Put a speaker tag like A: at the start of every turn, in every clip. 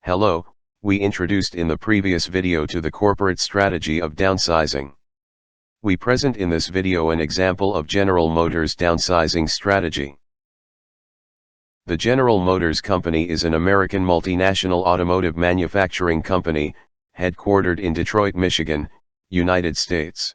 A: Hello, we introduced in the previous video to the corporate strategy of downsizing. We present in this video an example of General Motors' downsizing strategy. The General Motors Company is an American multinational automotive manufacturing company, headquartered in Detroit, Michigan, United States.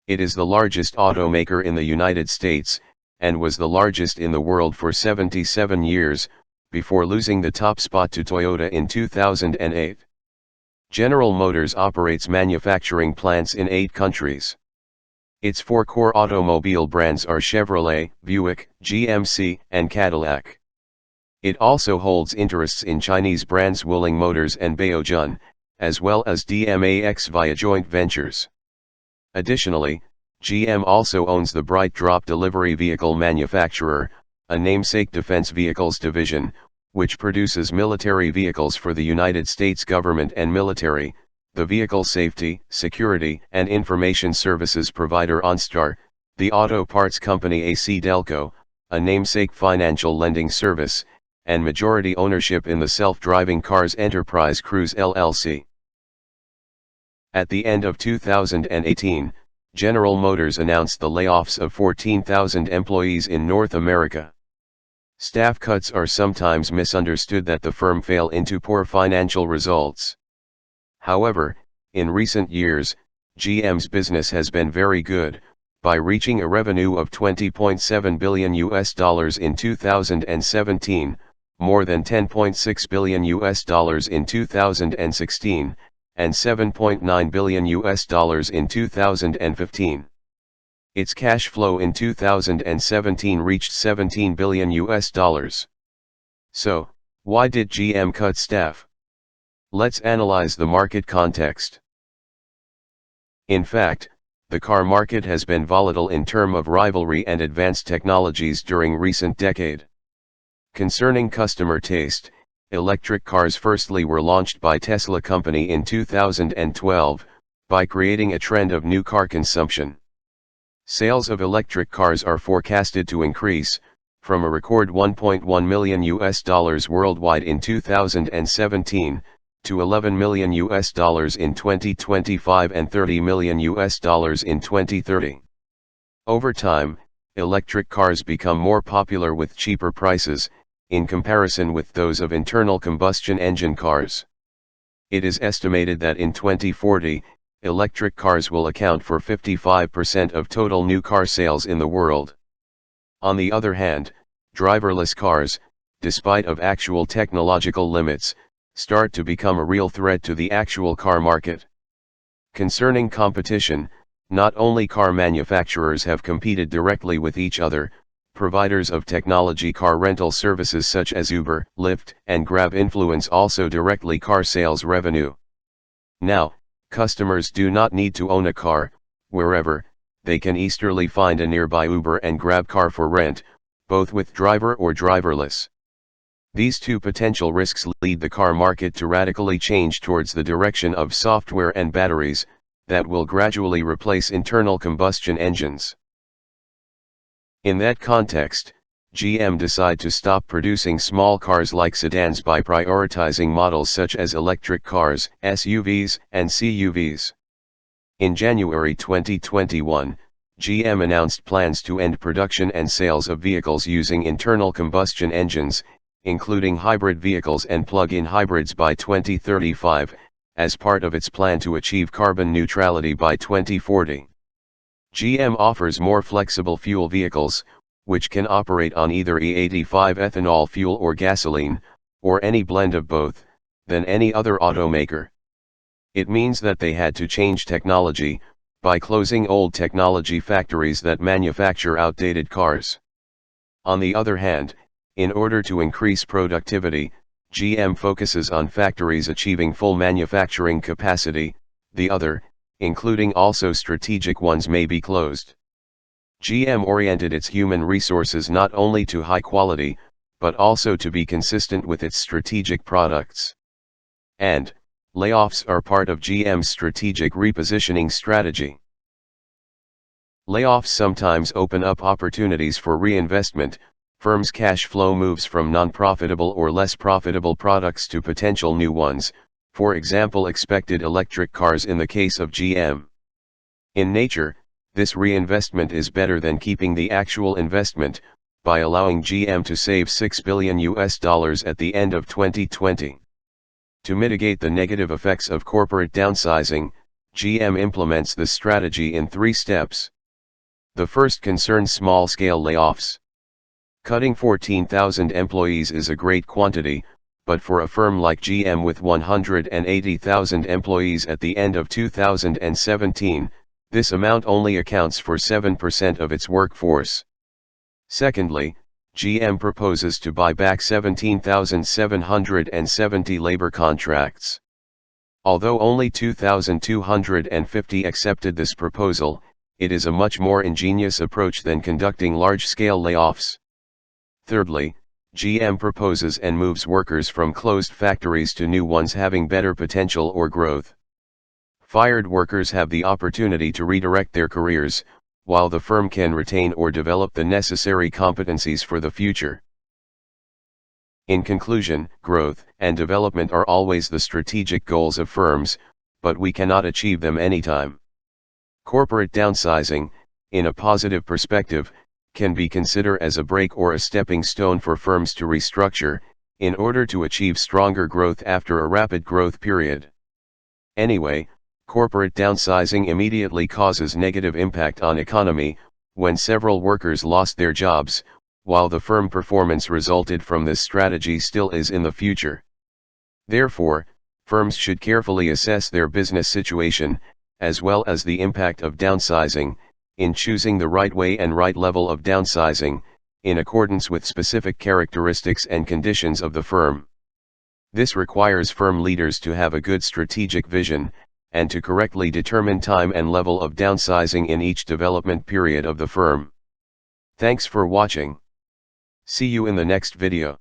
A: It is the largest automaker in the United States, and was the largest in the world for 77 years, before losing the top spot to Toyota in 2008. General Motors operates manufacturing plants in 8 countries. Its 4 core automobile brands are Chevrolet, Buick, GMC, and Cadillac. It also holds interests in Chinese brands Wuling Motors and Baojun, as well as DMAX via joint ventures. Additionally, GM also owns the Bright Drop delivery vehicle manufacturer, a namesake defense vehicles division, which produces military vehicles for the United States government and military, the vehicle safety, security, and information services provider OnStar, the auto parts company AC Delco, a namesake financial lending service, and majority ownership in the self-driving cars enterprise Cruise LLC. At the end of 2018, General Motors announced the layoffs of 14,000 employees in North America. Staff cuts are sometimes misunderstood that the firm fell into poor financial results. However, in recent years, GM's business has been very good, by reaching a revenue of $20.7 billion in 2017, more than $10.6 billion in 2016, and $7.9 billion in 2015. Its cash flow in 2017 reached $17 billion. So, why did GM cut staff? Let's analyze the market context. In fact, the car market has been volatile in terms of rivalry and advanced technologies during recent decade. Concerning customer taste, electric cars firstly were launched by Tesla company in 2012, by creating a trend of new car consumption. Sales of electric cars are forecasted to increase, from a record $1.1 million worldwide in 2017, to $11 million in 2025 and $30 million in 2030. Over time, electric cars become more popular with cheaper prices, in comparison with those of internal combustion engine cars. It is estimated that in 2040, electric cars will account for 55% of total new car sales in the world. On the other hand, driverless cars, despite of actual technological limits, start to become a real threat to the actual car market. Concerning competition, not only car manufacturers have competed directly with each other, providers of technology car rental services such as Uber, Lyft, and Grab influence also directly car sales revenue. Now, customers do not need to own a car, wherever, they can easily find a nearby Uber and Grab car for rent, both with driver or driverless. These two potential risks lead the car market to radically change towards the direction of software and batteries, that will gradually replace internal combustion engines. In that context, GM decided to stop producing small cars like sedans by prioritizing models such as electric cars, SUVs, and CUVs. In January 2021, GM announced plans to end production and sales of vehicles using internal combustion engines, including hybrid vehicles and plug-in hybrids by 2035, as part of its plan to achieve carbon neutrality by 2040. GM offers more flexible fuel vehicles, which can operate on either E85 ethanol fuel or gasoline, or any blend of both, than any other automaker. It means that they had to change technology, by closing old technology factories that manufacture outdated cars. On the other hand, in order to increase productivity, GM focuses on factories achieving full manufacturing capacity, the other, including also strategic ones, may be closed. GM oriented its human resources not only to high quality, but also to be consistent with its strategic products. And, layoffs are part of GM's strategic repositioning strategy. Layoffs sometimes open up opportunities for reinvestment, Firms' cash flow moves from non-profitable or less profitable products to potential new ones, for example expected electric cars in the case of GM. In nature, this reinvestment is better than keeping the actual investment, by allowing GM to save $6 billion at the end of 2020. To mitigate the negative effects of corporate downsizing, GM implements this strategy in 3 steps. The first concerns small-scale layoffs. Cutting 14,000 employees is a great quantity, but for a firm like GM with 180,000 employees at the end of 2017, this amount only accounts for 7% of its workforce. Secondly, GM proposes to buy back 17,770 labor contracts. Although only 2,250 accepted this proposal, it is a much more ingenious approach than conducting large-scale layoffs. Thirdly, GM proposes and moves workers from closed factories to new ones having better potential or growth. Fired workers have the opportunity to redirect their careers, while the firm can retain or develop the necessary competencies for the future. In conclusion, growth and development are always the strategic goals of firms, but we cannot achieve them anytime. Corporate downsizing, in a positive perspective, can be considered as a break or a stepping stone for firms to restructure, in order to achieve stronger growth after a rapid growth period. Anyway, corporate downsizing immediately causes negative impact on economy, when several workers lost their jobs, while the firm performance resulted from this strategy still is in the future. Therefore, firms should carefully assess their business situation, as well as the impact of downsizing, in choosing the right way and right level of downsizing, in accordance with specific characteristics and conditions of the firm. This requires firm leaders to have a good strategic vision, and to correctly determine time and level of downsizing in each development period of the firm. Thanks for watching. See you in the next video.